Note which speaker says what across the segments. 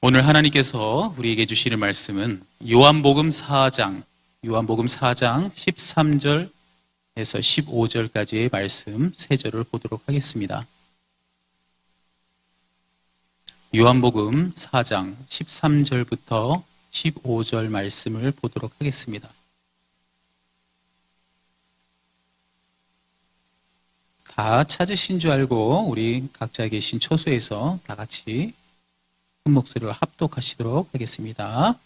Speaker 1: 오늘 하나님께서 우리에게 주시는 말씀은 요한복음 4장 13절에서 15절까지의 말씀 3절을 보도록 하겠습니다. 요한복음 4장 13절부터 15절 말씀을 보도록 하겠습니다. 다 찾으신 줄 알고 우리 각자 계신 처소에서 다 같이 큰 목소리로 합독하시도록 하겠습니다.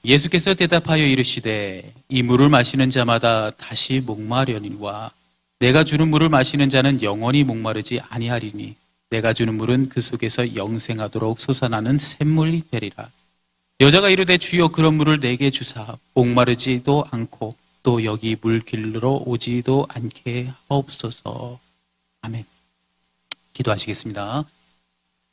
Speaker 1: 예수께서 대답하여 이르시되 이 물을 마시는 자마다 다시 목마르려니와 내가 주는 물을 마시는 자는 영원히 목마르지 아니하리니 내가 주는 물은 그 속에서 영생하도록 솟아나는 샘물이 되리라. 여자가 이르되 주여 그런 물을 내게 주사 목마르지도 않고 또 여기 물 길러 오지도 않게 하옵소서. 아멘. 기도하시겠습니다.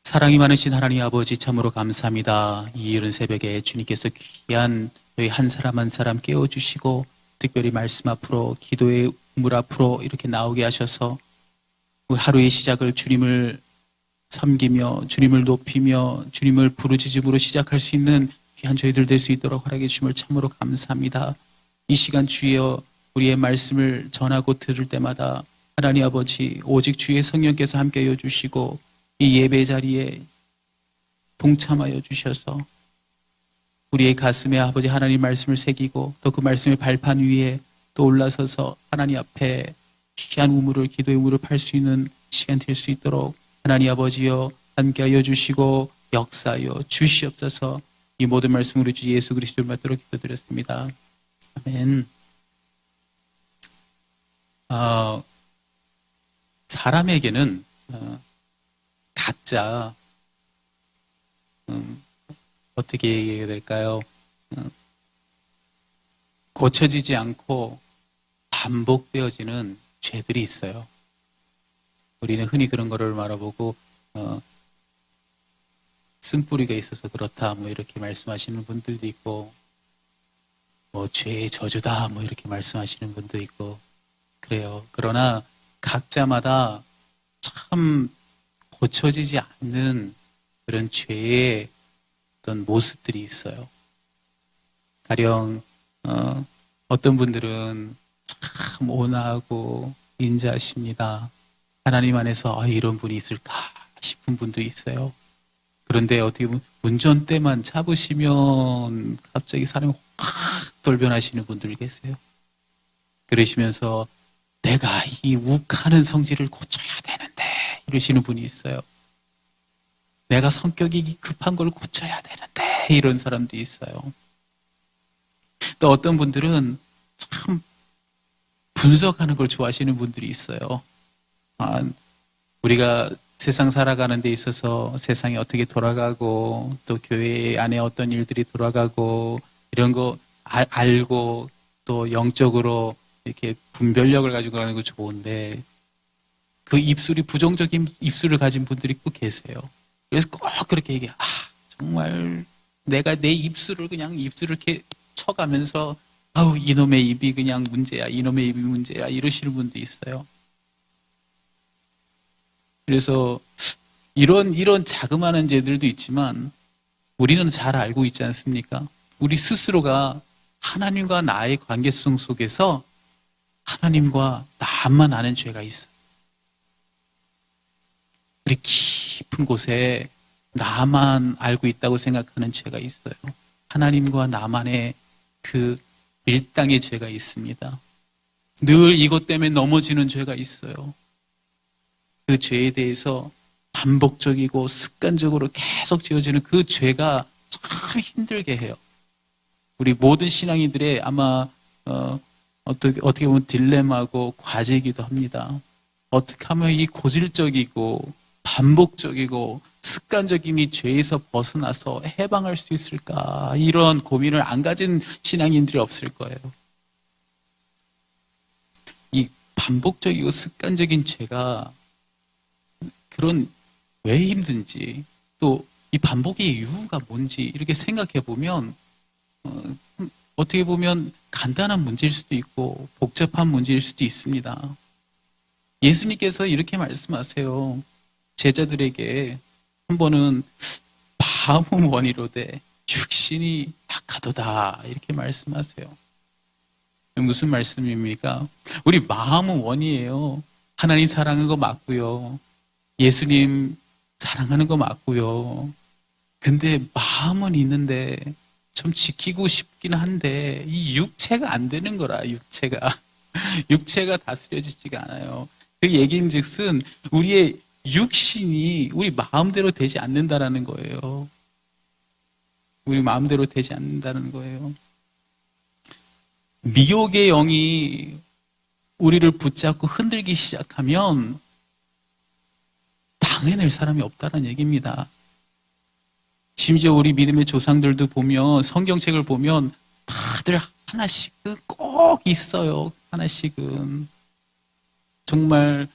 Speaker 1: 사랑이 많으신 하나님 아버지 참으로 감사합니다. 이 이른 새벽에 주님께서 귀한 저희 한 사람 한 사람 깨워주시고 특별히 말씀 앞으로 기도의 물 앞으로 이렇게 나오게 하셔서 하루의 시작을 주님을 섬기며 주님을 높이며 주님을 부르짖음으로 시작할 수 있는 귀한 저희들 될 수 있도록 허락해 주심을 참으로 감사합니다. 이 시간 주여 우리의 말씀을 전하고 들을 때마다 하나님 아버지 오직 주의 성령께서 함께하여 주시고 이 예배 자리에 동참하여 주셔서 우리의 가슴에 아버지 하나님 말씀을 새기고 또 그 말씀의 발판 위에 또 올라서서 하나님 앞에 귀한 우물을 기도의 우물을 팔 수 있는 시간 될 수 있도록 하나님 아버지여 함께하여 주시고 역사하여 주시옵소서. 이 모든 말씀으로 주 예수 그리스도를 받도록 기도드렸습니다. 아멘. 사람에게는 각자 어떻게 얘기해야 될까요? 고쳐지지 않고 반복되어지는 죄들이 있어요. 우리는 흔히 그런 거를 말해보고 쓴뿌리가 있어서 그렇다 뭐 이렇게 말씀하시는 분들도 있고 뭐 죄의 저주다 뭐 이렇게 말씀하시는 분도 있고 그래요. 그러나 각자마다 참 고쳐지지 않는 그런 죄의 어떤 모습들이 있어요. 가령 어떤 분들은 참 온화하고 인자하십니다. 하나님 안에서 이런 분이 있을까 싶은 분도 있어요. 그런데 어떻게 보면 운전대만 잡으시면 갑자기 사람이 확 돌변하시는 분들이 계세요. 그러시면서 내가 이 욱하는 성질을 고쳐야 되는데 이러시는 분이 있어요. 내가 성격이 급한 걸 고쳐야 되는데 이런 사람도 있어요. 또 어떤 분들은 참 분석하는 걸 좋아하시는 분들이 있어요. 우리가 세상 살아가는 데 있어서 세상이 어떻게 돌아가고 또 교회 안에 어떤 일들이 돌아가고 이런 거 알고 또 영적으로 이렇게 분별력을 가지고 가는 거 좋은데 그 입술이 부정적인 입술을 가진 분들이 꼭 계세요. 그래서 꼭 그렇게 얘기해요. 정말 내가 내 입술을 이렇게 쳐가면서 이놈의 입이 그냥 문제야. 이놈의 입이 문제야. 이러시는 분도 있어요. 그래서 이런 자그마한 죄들도 있지만 우리는 잘 알고 있지 않습니까? 우리 스스로가 하나님과 나의 관계성 속에서 하나님과 나만 아는 죄가 있어요. 우리 깊은 곳에 나만 알고 있다고 생각하는 죄가 있어요. 하나님과 나만의 그 일당의 죄가 있습니다. 늘 이것 때문에 넘어지는 죄가 있어요. 그 죄에 대해서 반복적이고 습관적으로 계속 지어지는 그 죄가 참 힘들게 해요. 우리 모든 신앙인들의 아마 어떻게 보면 딜레마고 과제이기도 합니다. 어떻게 하면 이 고질적이고 반복적이고 습관적인 이 죄에서 벗어나서 해방할 수 있을까? 이런 고민을 안 가진 신앙인들이 없을 거예요. 이 반복적이고 습관적인 죄가 왜 힘든지 또 이 반복의 이유가 뭔지 이렇게 생각해 보면 어떻게 보면 간단한 문제일 수도 있고 복잡한 문제일 수도 있습니다. 예수님께서 이렇게 말씀하세요. 제자들에게 한 번은 마음은 원이로되 육신이 약하도다 이렇게 말씀하세요. 무슨 말씀입니까? 우리 마음은 원이에요. 하나님 사랑하는 거 맞고요. 예수님 사랑하는 거 맞고요. 근데 마음은 있는데 좀 지키고 싶긴 한데 이 육체가 안 되는 거라. 육체가 다스려지지가 않아요. 그 얘기인즉슨 우리의 육신이 우리 마음대로 되지 않는다라는 거예요. 우리 마음대로 되지 않는다는 거예요. 미혹의 영이 우리를 붙잡고 흔들기 시작하면 당해낼 사람이 없다는 얘기입니다. 심지어 우리 믿음의 조상들도 보면 성경책을 보면 다들 하나씩은 꼭 있어요. 하나씩은. 정말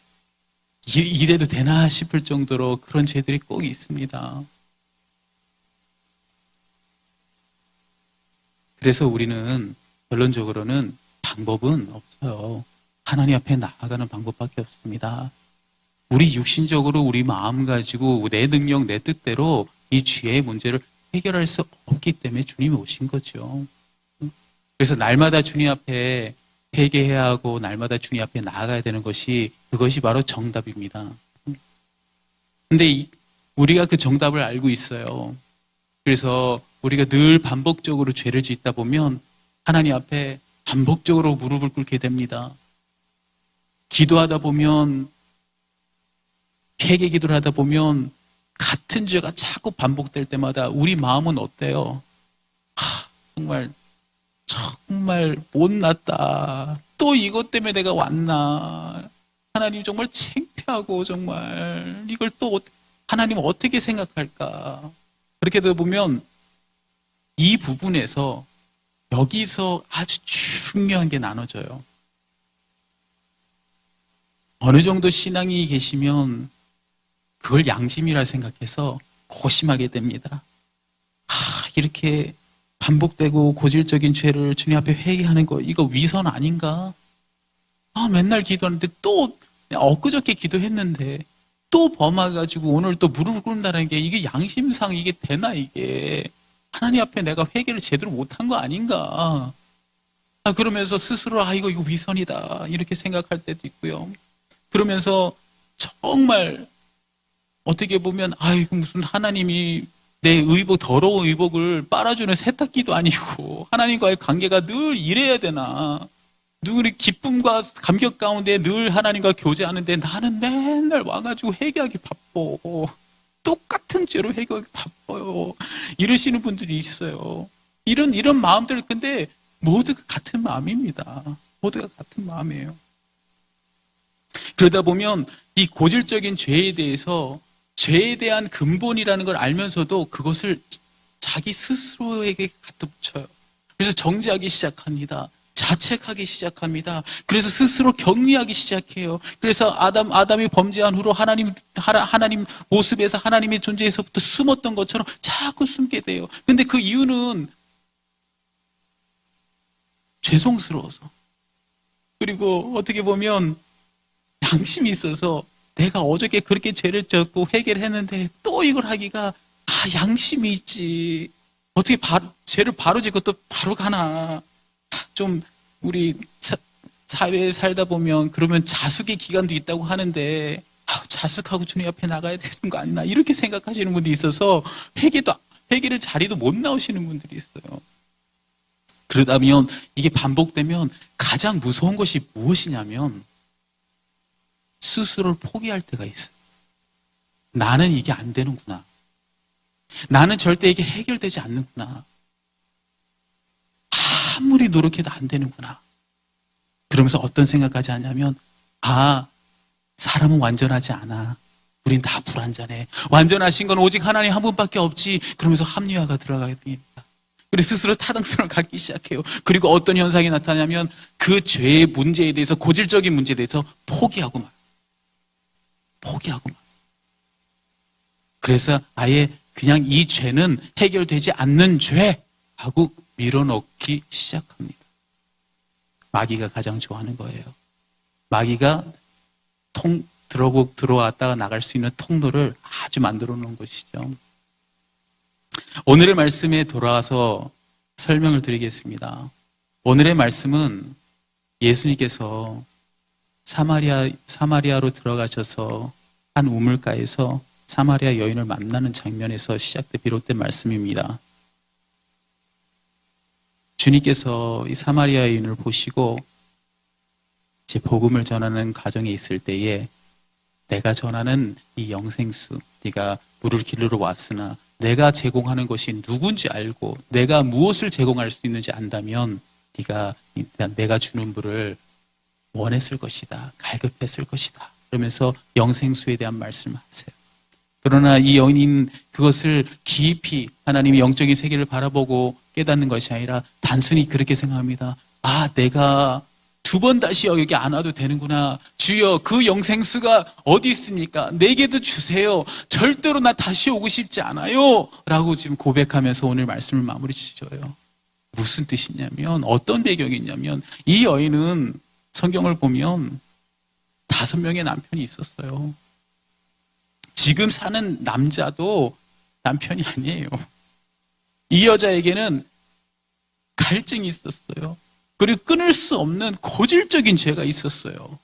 Speaker 1: 이래도 되나 싶을 정도로 그런 죄들이 꼭 있습니다. 그래서 우리는 결론적으로는 방법은 없어요. 하나님 앞에 나아가는 방법밖에 없습니다. 우리 육신적으로 우리 마음 가지고 내 능력, 내 뜻대로 이 죄의 문제를 해결할 수 없기 때문에 주님이 오신 거죠. 그래서 날마다 주님 앞에 회개해야 하고 날마다 주님 앞에 나아가야 되는 그것이 바로 정답입니다. 근데 우리가 그 정답을 알고 있어요. 그래서 우리가 늘 반복적으로 죄를 짓다 보면 하나님 앞에 반복적으로 무릎을 꿇게 됩니다. 기도하다 보면, 회개 기도를 하다 보면 같은 죄가 자꾸 반복될 때마다 우리 마음은 어때요? 정말 못났다. 또 이것 때문에 내가 왔나. 하나님 정말 창피하고 정말 이걸 또 하나님 어떻게 생각할까. 그렇게 되다 보면 이 부분에서 여기서 아주 중요한 게 나눠져요. 어느 정도 신앙이 계시면 그걸 양심이라 생각해서 고심하게 됩니다. 이렇게 반복되고 고질적인 죄를 주님 앞에 회개하는 거 이거 위선 아닌가? 맨날 기도하는데 또 엊그저께 기도했는데 또 범해가지고 오늘 또 무릎을 꿇는다는 게 이게 양심상 이게 되나 이게 하나님 앞에 내가 회개를 제대로 못한 거 아닌가? 그러면서 스스로 이거 위선이다 이렇게 생각할 때도 있고요. 그러면서 정말 어떻게 보면 이거 무슨 하나님이 내 의복, 더러운 의복을 빨아주는 세탁기도 아니고 하나님과의 관계가 늘 이래야 되나. 누구는 기쁨과 감격 가운데 늘 하나님과 교제하는데 나는 맨날 와가지고 회개하기 바빠. 똑같은 죄로 회개하기 바빠요. 이러시는 분들이 있어요. 이런 마음들 근데 모두가 같은 마음입니다. 모두가 같은 마음이에요. 그러다 보면 이 고질적인 죄에 대해서 죄에 대한 근본이라는 걸 알면서도 그것을 자기 스스로에게 갖다 붙여요. 그래서 정죄하기 시작합니다. 자책하기 시작합니다. 그래서 스스로 격리하기 시작해요. 그래서 아담이 범죄한 후로 하나님 모습에서 하나님의 존재에서부터 숨었던 것처럼 자꾸 숨게 돼요. 근데 그 이유는 죄송스러워서. 그리고 어떻게 보면 양심이 있어서 내가 어저께 그렇게 죄를 졌고 회개를 했는데 또 이걸 하기가 양심이 있지. 어떻게 죄를 바로 짓고 또 바로 가나. 좀 우리 사회에 살다 보면 그러면 자숙의 기간도 있다고 하는데 자숙하고 주님 앞에 나가야 되는 거 아니나 이렇게 생각하시는 분들이 있어서 회개를 자리도 못 나오시는 분들이 있어요. 그러다면 이게 반복되면 가장 무서운 것이 무엇이냐면 스스로를 포기할 때가 있어요. 나는 이게 안 되는구나. 나는 절대 이게 해결되지 않는구나. 아무리 노력해도 안 되는구나. 그러면서 어떤 생각까지 하냐면 사람은 완전하지 않아. 우린 다 불완전해. 완전하신 건 오직 하나님 한 분밖에 없지. 그러면서 합리화가 들어가게 됩니다. 그리고 스스로 타당성을 갖기 시작해요. 그리고 어떤 현상이 나타나냐면 그 죄의 문제에 대해서 고질적인 문제에 대해서 포기하고 말. 그래서 아예 그냥 이 죄는 해결되지 않는 죄 하고 밀어넣기 시작합니다. 마귀가 가장 좋아하는 거예요. 마귀가 들어왔다가 나갈 수 있는 통로를 아주 만들어 놓은 것이죠. 오늘의 말씀에 돌아와서 설명을 드리겠습니다. 오늘의 말씀은 예수님께서 사마리아로 들어가셔서 한 우물가에서 사마리아 여인을 만나는 장면에서 비롯된 말씀입니다. 주님께서 이 사마리아 여인을 보시고 이제 복음을 전하는 과정에 있을 때에 내가 전하는 이 영생수, 네가 물을 기르러 왔으나 내가 제공하는 것이 누군지 알고 내가 무엇을 제공할 수 있는지 안다면 네가 내가 주는 물을 원했을 것이다. 갈급했을 것이다. 그러면서 영생수에 대한 말씀을 하세요. 그러나 이 여인은 그것을 깊이 하나님의 영적인 세계를 바라보고 깨닫는 것이 아니라 단순히 그렇게 생각합니다. 아, 내가 두 번 다시 여기 안 와도 되는구나. 주여, 그 영생수가 어디 있습니까? 내게도 주세요. 절대로 나 다시 오고 싶지 않아요. 라고 지금 고백하면서 오늘 말씀을 마무리 지어요. 무슨 뜻이냐면, 어떤 배경이 있냐면, 이 여인은 성경을 보면 5명의 남편이 있었어요. 지금 사는 남자도 남편이 아니에요. 이 여자에게는 갈증이 있었어요. 그리고 끊을 수 없는 고질적인 죄가 있었어요.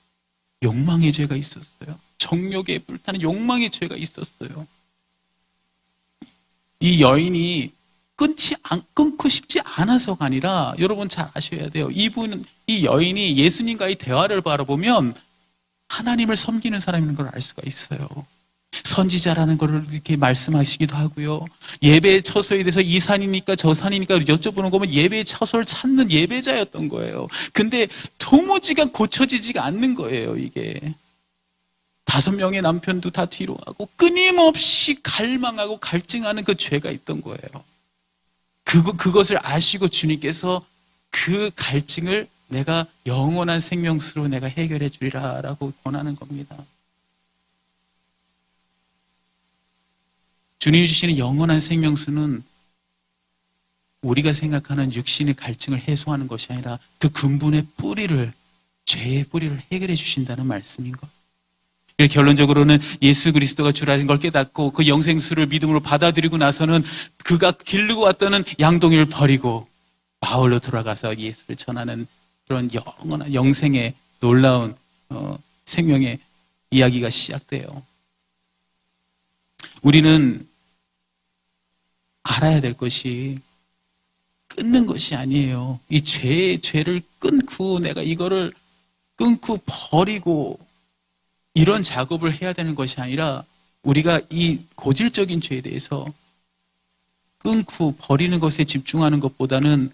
Speaker 1: 욕망의 죄가 있었어요. 정욕에 불타는 욕망의 죄가 있었어요. 이 여인이 끊고 싶지 않아서가 아니라 여러분 잘 아셔야 돼요. 이 여인이 예수님과의 대화를 바라보면 하나님을 섬기는 사람인 걸 알 수가 있어요. 선지자라는 걸 이렇게 말씀하시기도 하고요. 예배 처소에 대해서 이 산이니까 저 산이니까 여쭤보는 거면 예배 처소를 찾는 예배자였던 거예요. 근데 도무지가 고쳐지지가 않는 거예요, 이게. 5명의 남편도 다 뒤로 가고 끊임없이 갈망하고 갈증하는 그 죄가 있던 거예요. 그것을 아시고 주님께서 그 갈증을 내가 영원한 생명수로 내가 해결해 주리라 라고 권하는 겁니다. 주님이 주시는 영원한 생명수는 우리가 생각하는 육신의 갈증을 해소하는 것이 아니라 그 근본의 뿌리를, 죄의 뿌리를 해결해 주신다는 말씀인 것. 결론적으로는 예수 그리스도가 주라는 걸 깨닫고 그 영생수를 믿음으로 받아들이고 나서는 그가 기르고 왔던 양동이를 버리고 마을로 돌아가서 예수를 전하는 그런 영원한 영생의 놀라운 생명의 이야기가 시작돼요. 우리는 알아야 될 것이 끊는 것이 아니에요. 이 죄를 끊고 내가 이거를 끊고 버리고 이런 작업을 해야 되는 것이 아니라 우리가 이 고질적인 죄에 대해서 끊고 버리는 것에 집중하는 것보다는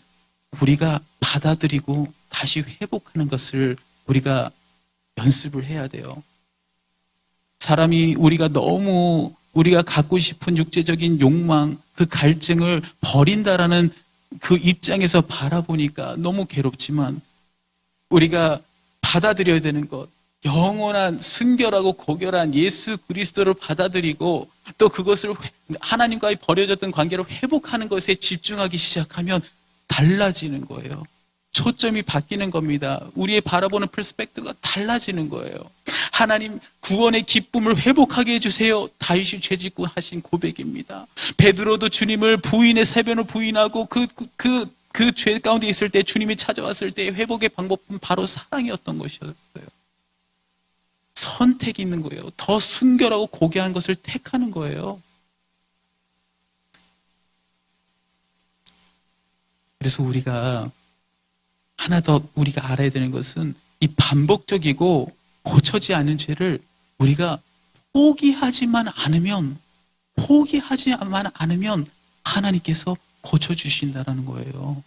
Speaker 1: 우리가 받아들이고 다시 회복하는 것을 우리가 연습을 해야 돼요. 사람이 우리가 갖고 싶은 육체적인 욕망, 그 갈증을 버린다라는 그 입장에서 바라보니까 너무 괴롭지만 우리가 받아들여야 되는 것, 영원한 순결하고 고결한 예수 그리스도를 받아들이고 또 그것을 하나님과의 버려졌던 관계를 회복하는 것에 집중하기 시작하면 달라지는 거예요. 초점이 바뀌는 겁니다. 우리의 바라보는 퍼스펙트가 달라지는 거예요. 하나님 구원의 기쁨을 회복하게 해주세요. 다윗이 죄짓고 하신 고백입니다. 베드로도 주님을 부인의 세변을 부인하고 그 죄 가운데 있을 때 주님이 찾아왔을 때 회복의 방법은 바로 사랑이었던 것이었어요. 선택이 있는 거예요. 더 순결하고 고귀한 것을 택하는 거예요. 그래서 우리가 하나 더 우리가 알아야 되는 것은 이 반복적이고 고쳐지지 않은 죄를 우리가 포기하지만 않으면 하나님께서 고쳐주신다는 거예요.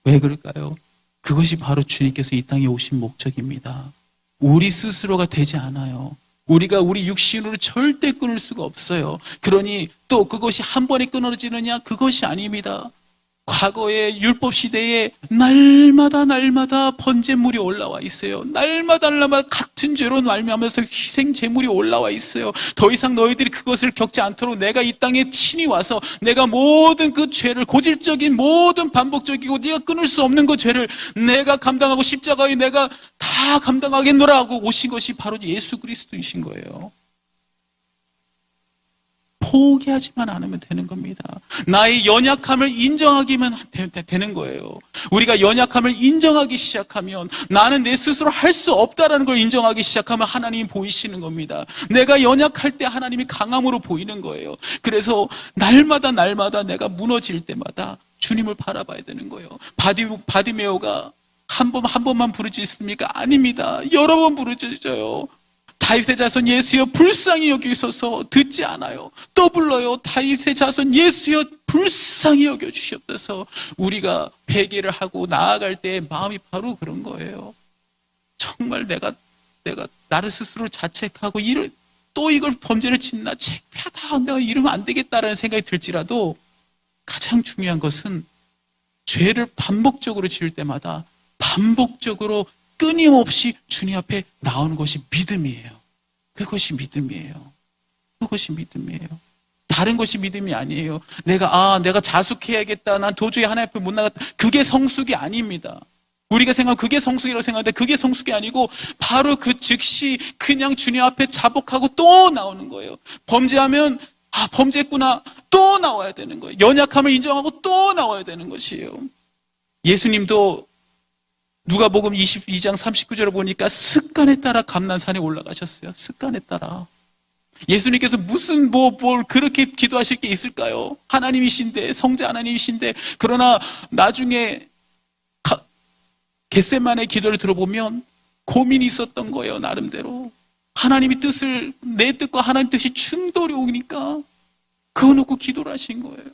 Speaker 1: 왜 그럴까요? 그것이 바로 주님께서 이 땅에 오신 목적입니다. 우리 스스로가 되지 않아요. 우리가 우리 육신으로 절대 끊을 수가 없어요. 그러니 또 그것이 한 번에 끊어지느냐? 그것이 아닙니다. 과거의 율법 시대에 날마다 번제물이 올라와 있어요. 날마다 같은 죄로 말미암아서 희생 제물이 올라와 있어요. 더 이상 너희들이 그것을 겪지 않도록 내가 이 땅에 친히 와서 내가 모든 그 죄를 고질적인 모든 반복적이고 네가 끊을 수 없는 그 죄를 내가 감당하고 십자가에 내가 다 감당하겠노라 하고 오신 것이 바로 예수 그리스도이신 거예요. 포기하지만 않으면 되는 겁니다. 나의 연약함을 인정하기만 되는 거예요. 우리가 연약함을 인정하기 시작하면, 나는 내 스스로 할 수 없다라는 걸 인정하기 시작하면 하나님이 보이시는 겁니다. 내가 연약할 때 하나님이 강함으로 보이는 거예요. 그래서 날마다 내가 무너질 때마다 주님을 바라봐야 되는 거예요. 바디메오가 한 번만 부르짖습니까? 아닙니다. 여러 번 부르짖어요. 다윗의 자손 예수여 불쌍히 여기소서. 듣지 않아요. 또 불러요. 다윗의 자손 예수여 불쌍히 여겨주시옵소서. 우리가 회개를 하고 나아갈 때 마음이 바로 그런 거예요. 정말 내가 나를 스스로 자책하고 또 이걸 범죄를 짓나, 창피하다, 내가 이러면 안 되겠다라는 생각이 들지라도 가장 중요한 것은 죄를 반복적으로 지을 때마다 반복적으로 끊임없이 주님 앞에 나오는 것이 믿음이에요. 그것이 믿음이에요. 그것이 믿음이에요. 다른 것이 믿음이 아니에요. 내가 자숙해야겠다, 난 도저히 하나님 앞에 못 나갔다, 그게 성숙이 아닙니다. 우리가 생각하면 그게 성숙이라고 생각하는데 그게 성숙이 아니고 바로 그 즉시 그냥 주님 앞에 자복하고 또 나오는 거예요. 범죄하면 범죄했구나, 또 나와야 되는 거예요. 연약함을 인정하고 또 나와야 되는 것이에요. 예수님도 누가복음 22장 39절을 보니까 습관에 따라 감난산에 올라가셨어요. 습관에 따라. 예수님께서 무슨 뭘 그렇게 기도하실 게 있을까요? 하나님이신데, 성자 하나님이신데. 그러나 나중에 겟세마네 기도를 들어보면 고민이 있었던 거예요. 나름대로 하나님의 뜻을, 내 뜻과 하나님 뜻이 충돌이 오니까 그거 놓고 기도를 하신 거예요.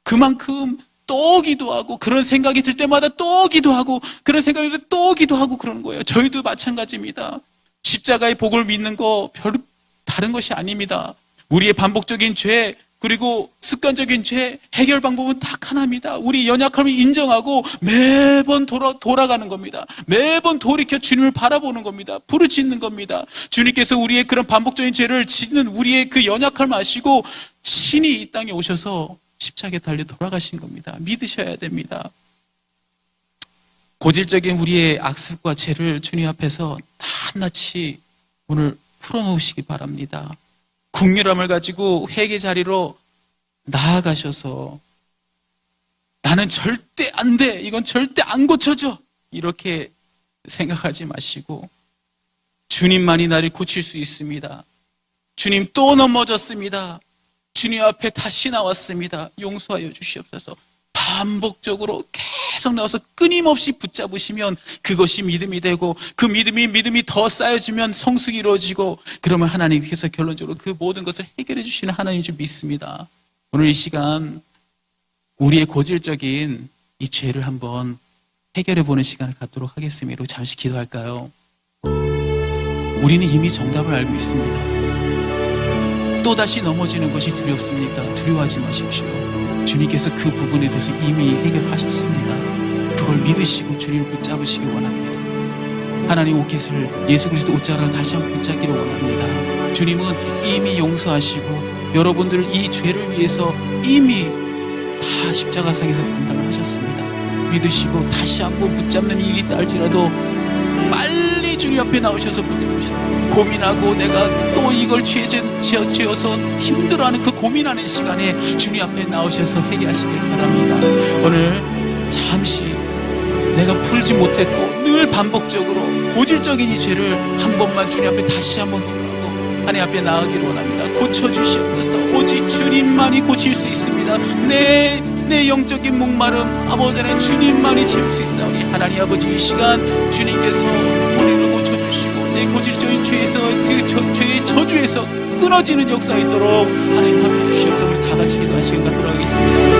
Speaker 1: 그만큼 또 기도하고, 그런 생각이 들 때마다 또 기도하고, 그런 생각이 들 때 또 기도하고 그러는 거예요. 저희도 마찬가지입니다. 십자가의 복을 믿는 거 별로 다른 것이 아닙니다. 우리의 반복적인 죄, 그리고 습관적인 죄 해결 방법은 딱 하나입니다. 우리 연약함을 인정하고 매번 돌아가는 겁니다. 매번 돌이켜 주님을 바라보는 겁니다. 부르짖는 겁니다. 주님께서 우리의 그런 반복적인 죄를 짓는 우리의 그 연약함을 아시고 친히 이 땅에 오셔서 십자가에 달려 돌아가신 겁니다. 믿으셔야 됩니다. 고질적인 우리의 악습과 죄를 주님 앞에서 낱낱이 오늘 풀어놓으시기 바랍니다. 국률함을 가지고 회개 자리로 나아가셔서 나는 절대 안 돼, 이건 절대 안 고쳐져, 이렇게 생각하지 마시고 주님만이 나를 고칠 수 있습니다. 주님 또 넘어졌습니다. 주님 앞에 다시 나왔습니다. 용서하여 주시옵소서. 반복적으로 계속 나와서 끊임없이 붙잡으시면 그것이 믿음이 되고, 그 믿음이 더 쌓여지면 성숙이 이루어지고, 그러면 하나님께서 결론적으로 그 모든 것을 해결해 주시는 하나님인 줄 믿습니다. 오늘 이 시간 우리의 고질적인 이 죄를 한번 해결해 보는 시간을 갖도록 하겠습니다. 그리고 잠시 기도할까요? 우리는 이미 정답을 알고 있습니다. 또다시 넘어지는 것이 두렵습니까? 두려워하지 마십시오. 주님께서 그 부분에 대해서 이미 해결하셨습니다. 그걸 믿으시고 주님을 붙잡으시기 원합니다. 하나님 옷깃을, 예수 그리스도 옷자락을 다시 한번 붙잡기를 원합니다. 주님은 이미 용서하시고 여러분들을 이 죄를 위해서 이미 다 십자가상에서 담당을 하셨습니다. 믿으시고 다시 한번 붙잡는 일이 있다 할지라도 빨리 주님 앞에 나오셔서 붙잡으시고, 고민하고 내가 또 이걸 지어서 힘들어하는 그 고민하는 시간에 주님 앞에 나오셔서 회개하시길 바랍니다. 오늘 잠시 내가 풀지 못했고 늘 반복적으로 고질적인 이 죄를 한 번만 주님 앞에 다시 한번 기도하고 하나님 앞에 나아가기를 원합니다. 고쳐주시옵소서. 오직 주님만이 고칠 수 있습니다. 내 영적인 목마름 아버지 안에 주님만이 채울 수 있사오니 하나님 아버지, 이 시간 주님께서 우리를 고쳐주시고 내 고질적인 죄에서, 죄의 저주에서 끊어지는 역사가 있도록 하나님 함께 해주시옵소서. 우리 다 같이 기도하시기 갖도록 하겠습니다.